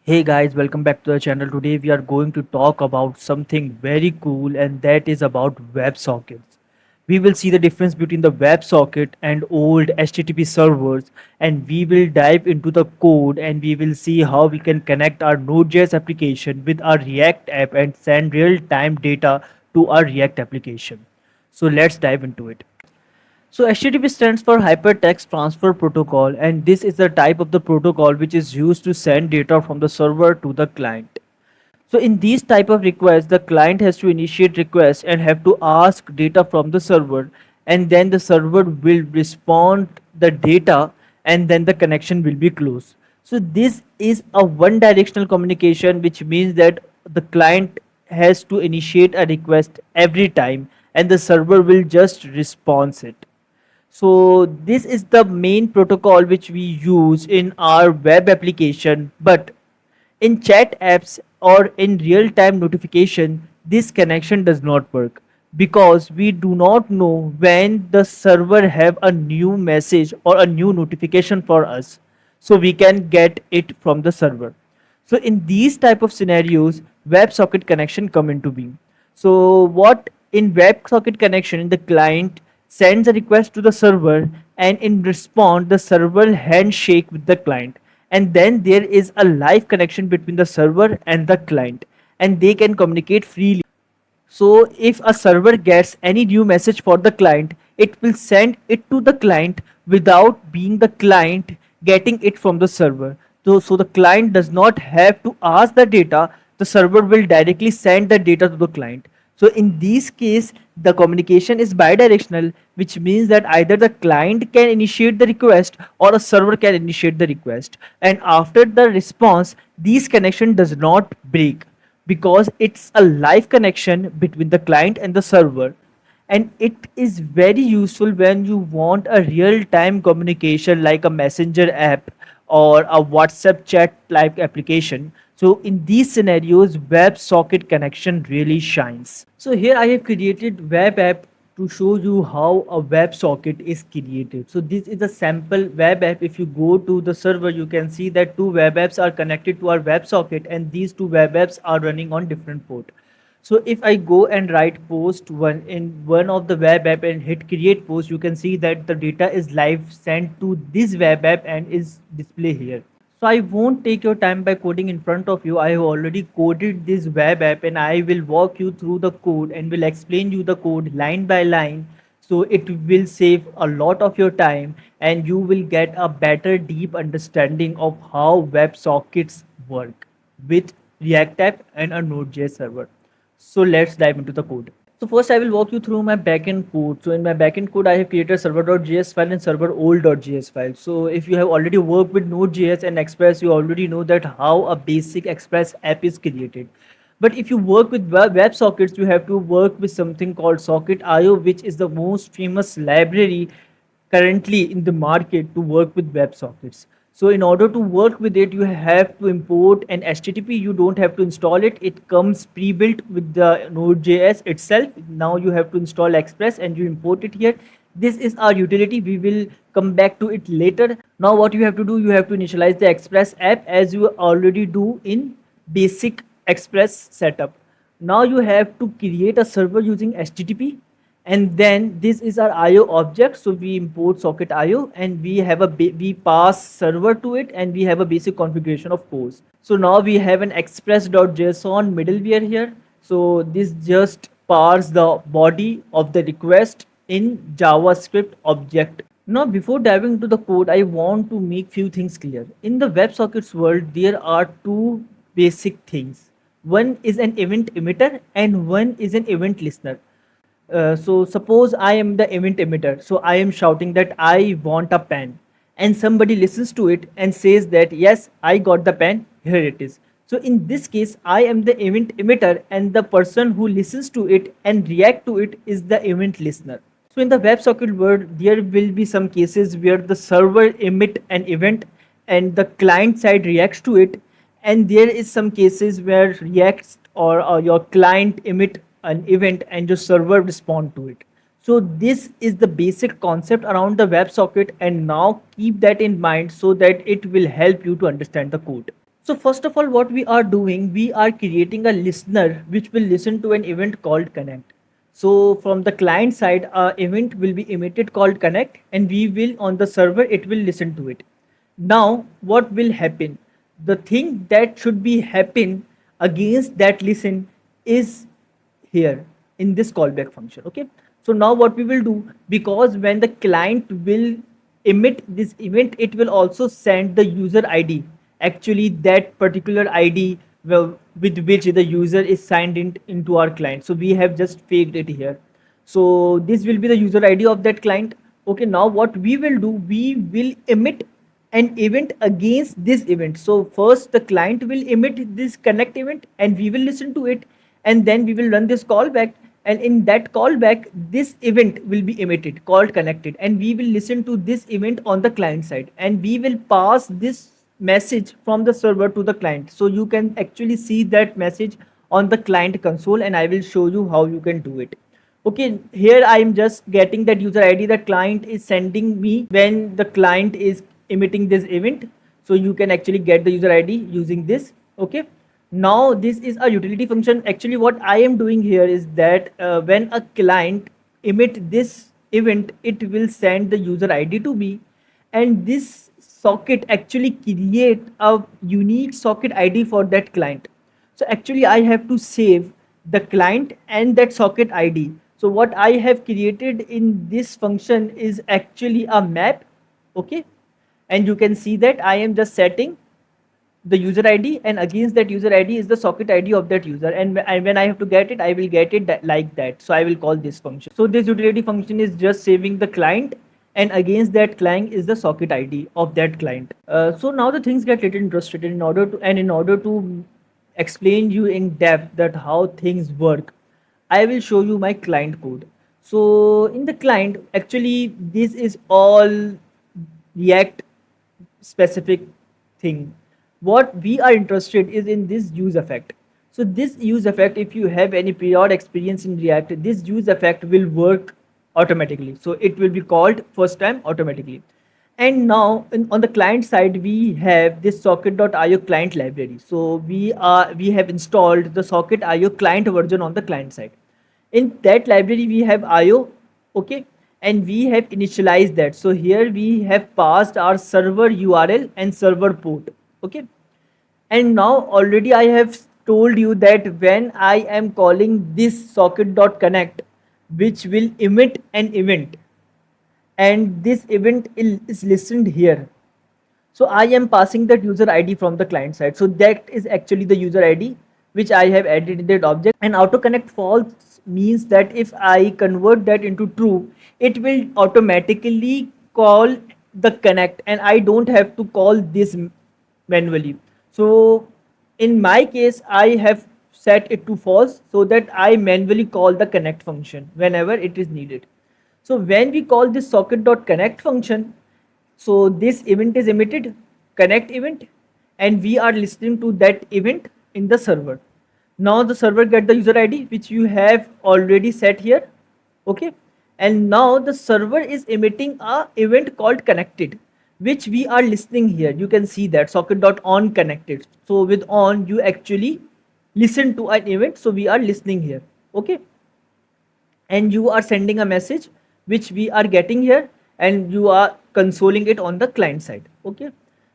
Hey guys, welcome back to the channel. Today we are going to talk about something very cool, and that is about WebSockets. We will see the difference between the WebSocket and old HTTP servers, and we will dive into the code and we will see how we can connect our Node.js application with our React app and send real-time data to our React application. So let's dive into it. So HTTP stands for Hypertext Transfer Protocol, and this is the type of the protocol which is used to send data from the server to the client. So in these type of requests, the client has to initiate request and have to ask data from the server, and then the server will respond the data, and then the connection will be closed. So this is a one directional communication, which means that the client has to initiate a request every time and the server will just respond it. So this is the main protocol which we use in our web application, but in chat apps or in real time notification, this connection does not work because we do not know when the server have a new message or a new notification for us, so we can get it from the server. So in these type of scenarios, WebSocket connection come into being. So what in WebSocket connection, the client sends a request to the server, and in response the server handshake with the client, and then there is a live connection between the server and the client, and they can communicate freely. So if a server gets any new message for the client, it will send it to the client without being the client getting it from the server. So the client does not have to ask the data, the server will directly send the data to the client. So in this case, the communication is bidirectional, which means that either the client can initiate the request or a server can initiate the request. And after the response, this connection does not break because it's a live connection between the client and the server, and it is very useful when you want a real time communication like a messenger app or a WhatsApp chat like application. So in these scenarios, WebSocket connection really shines. So here I have created web app to show you how a WebSocket is created. So this is a sample web app. If you go to the server, you can see that two web apps are connected to our WebSocket, and these two web apps are running on different port. So if I go and write post one in one of the web app and hit create post, you can see that the data is live sent to this web app and is display here. So I won't take your time by coding in front of you. I have already coded this web app and I will walk you through the code and will explain you the code line by line. So it will save a lot of your time and you will get a better deep understanding of how WebSockets work with React app and a Node.js server. So let's dive into the code. So first I will walk you through my backend code. So in my backend code, I have created server.js file and server old.js file. So if you have already worked with Node.js and Express, you already know that how a basic Express app is created. But if you work with WebSockets, you have to work with something called Socket.io, which is the most famous library currently in the market to work with WebSockets. So in order to work with it, you have to import an HTTP. You don't have to install it. It comes pre-built with the Node.js itself. Now you have to install Express and you import it here. This is our utility. We will come back to it later. Now what you have to do, you have to initialize the Express app as you already do in basic Express setup. Now you have to create a server using HTTP, and then this is our IO object. So we import socket IO and we have we pass server to it and we have a basic configuration of pose. So now we have an express.json middleware here. So this just parse the body of the request in JavaScript object. Now before diving into the code, I want to make few things clear. In the WebSockets world, there are two basic things. One is an event emitter and one is an event listener. So suppose I am the event emitter. So I am shouting that I want a pen, and somebody listens to it and says that yes, I got the pen, here it is. So in this case, I am the event emitter and the person who listens to it and react to it is the event listener. So in the WebSocket world, there will be some cases where the server emit an event and the client side reacts to it, and there is some cases where reacts or your client emit an event and your server respond to it. So this is the basic concept around the WebSocket, and now keep that in mind so that it will help you to understand the code. So first of all, what we are doing, we are creating a listener which will listen to an event called connect. So from the client side, a event will be emitted called connect, and we will on the server it will listen to it. Now what will happen? The thing that should be happen against that listen is here in this callback function. Okay, so now what we will do, because when the client will emit this event, it will also send the user id, actually that particular id with which the user is signed into our client. So we have just faked it here. So this will be the user id of that client. Okay, now what we will do, we will emit an event against this event. So first the client will emit this connect event and we will listen to it, and then we will run this callback, and in that callback this event will be emitted called connected, and we will listen to this event on the client side, and we will pass this message from the server to the client. So you can actually see that message on the client console, and I will show you how you can do it. Okay, here I am just getting that user ID the client is sending me when the client is emitting this event. So you can actually get the user ID using this. Okay, now this is a utility function. Actually what I am doing here is that when a client emit this event, it will send the user ID to me, and this socket actually create a unique socket ID for that client. So actually I have to save the client and that socket ID. So what I have created in this function is actually a map. Okay, and you can see that I am just setting the user ID, and against that user ID is the socket ID of that user, and when I have to get it, I will get it like that. So I will call this function. So this utility function is just saving the client, and against that client is the socket ID of that client. So now the things get little interested. In order to explain you in depth that how things work, I will show you my client code. So in the client, actually this is all React specific thing. What we are interested is in this use effect. So this use effect, if you have any prior experience in React, this use effect will work automatically. So it will be called first time automatically. And now on the client side, we have this socket.io client library. So we have installed the socket.io client version on the client side. In that library we have IO. Okay, and we have initialized that. So here we have passed our server URL and server port. Okay, and now already I have told you that when I am calling this socket.connect, which will emit an event, and this event is listened here. So I am passing that user ID from the client side. So that is actually the user ID which I have added in that object. And auto connect false means that if I convert that into true, it will automatically call the connect, and I don't have to call this manually. So in my case, I have set it to false so that I manually call the connect function whenever it is needed. So when we call this socket.connect function, so this event is emitted, connect event, and we are listening to that event in the server. Now the server get the user ID which you have already set here. Okay, and now the server is emitting a event called connected, which we are listening here. You can see that socket.on connected. So with on you actually listen to an event. So we are listening here. Okay, and you are sending a message which we are getting here, and you are consoling it on the client side. Okay,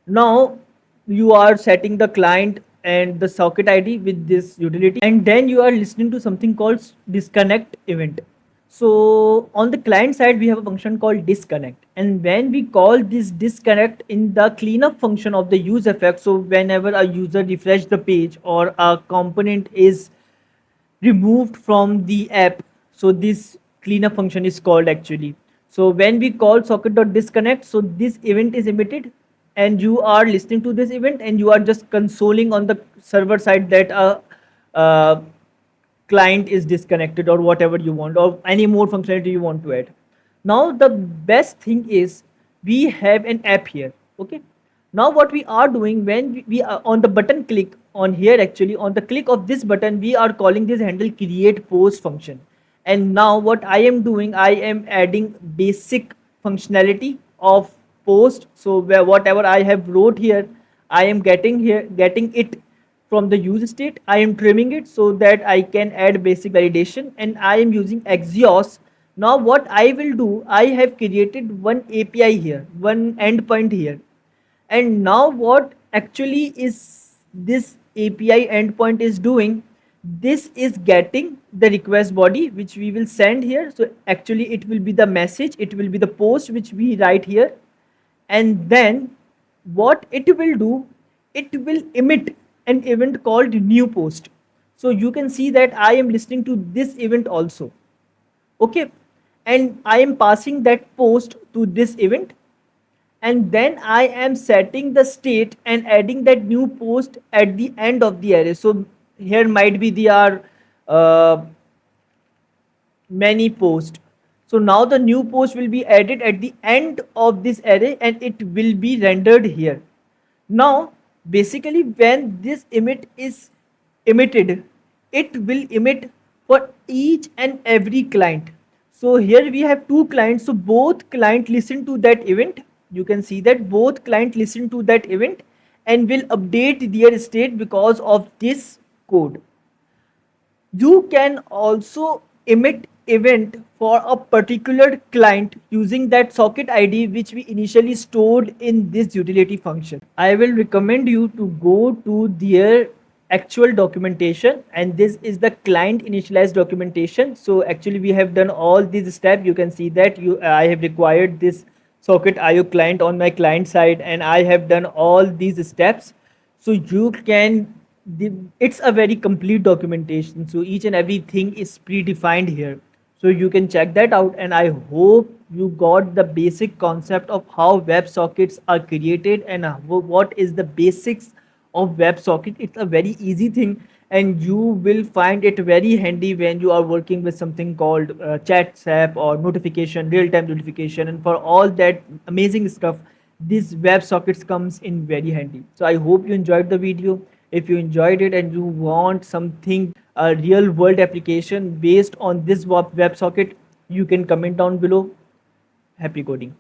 now you are setting the client and the socket id with this utility, and then you are listening to something called disconnect event. So on the client side we have a function called disconnect, and when we call this disconnect in the cleanup function of the use effect, so whenever a user refresh the page or a component is removed from the app, so this cleanup function is called actually. So when we call socket.disconnect, so this event is emitted, and you are listening to this event, and you are just consoling on the server side that a client is disconnected or whatever you want, or any more functionality you want to add. Now the best thing is we have an app here. Okay, now what we are doing, when we are on the button click on here, actually on the click of this button we are calling this handle create post function. And now what I am doing, I am adding basic functionality of post. So where whatever I have wrote here, I am getting it from the use state. I am trimming it so that I can add basic validation, and I am using Axios. Now what I will do, I have created one API here, one endpoint here. And now what actually is this API endpoint is doing, this is getting the request body which we will send here. So actually it will be the message, it will be the post which we write here. And then what it will do, it will emit an event called new post. So you can see that I am listening to this event also. Okay, and I am passing that post to this event, and then I am setting the state and adding that new post at the end of the array. So here might be there are many posts. So now the new post will be added at the end of this array and it will be rendered here. Now basically when this emit is emitted, it will emit for each and every client. So here we have two clients, so both client listen to that event. You can see that both client listen to that event and will update their state because of this code. You can also emit event for a particular client using that socket ID which we initially stored in this utility function. I will recommend you to go to their actual documentation, and this is the client initialized documentation. So actually we have done all these steps. You can see that I have required this socket IO client on my client side, and I have done all these steps. So you can it's a very complete documentation, so each and everything is predefined here. So you can check that out, and I hope you got the basic concept of how WebSockets are created and what is the basics of WebSocket. It's a very easy thing, and you will find it very handy when you are working with something called chat app or notification, real-time notification, and for all that amazing stuff, this WebSockets comes in very handy. So I hope you enjoyed the video. If you enjoyed it and you want something, a real world application based on this WebSocket, you can comment down below. Happy coding.